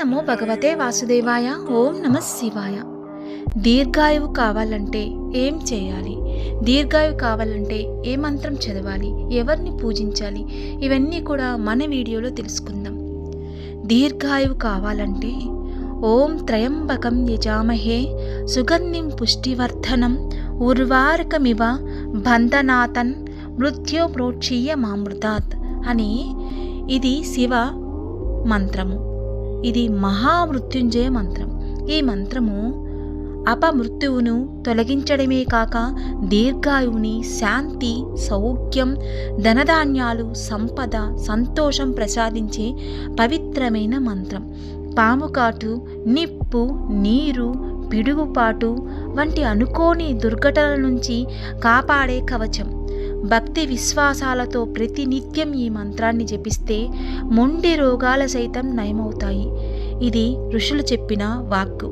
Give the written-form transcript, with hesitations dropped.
నమో భగవతే వాసుదేవాయ. ఓం నమ శివాయ. దీర్ఘాయువు కావాలంటే ఏం చేయాలి? దీర్ఘాయువు కావాలంటే ఏ మంత్రం చదవాలి? ఎవరిని పూజించాలి? ఇవన్నీ కూడా మన వీడియోలో తెలుసుకుందాం. దీర్ఘాయువు కావాలంటే ఓం త్రయంబకం యజామహే సుగంధిం పుష్టివర్ధనం ఉర్వారకమివ బంధనాతన్ మృత్యో ప్రోక్షీయ మామృతాత్ అని ఇది శివ మంత్రము. ఇది మహామృత్యుంజయ మంత్రం. ఈ మంత్రము అపమృత్యువును తొలగించడమే కాక దీర్ఘాయువుని, శాంతి, సౌఖ్యం, ధనధాన్యాలు, సంపద, సంతోషం ప్రసాదించే పవిత్రమైన మంత్రం. పాముకాటు, నిప్పు, నీరు, పిడుగుపాటు వంటి అనుకోని దుర్ఘటనల నుంచి కాపాడే కవచం. భక్తి విశ్వాసాలతో ప్రతినిత్యం ఈ మంత్రాన్ని జపిస్తే మొండి రోగాల సైతం నయమవుతాయి. ఇది ఋషులు చెప్పిన వాక్కు.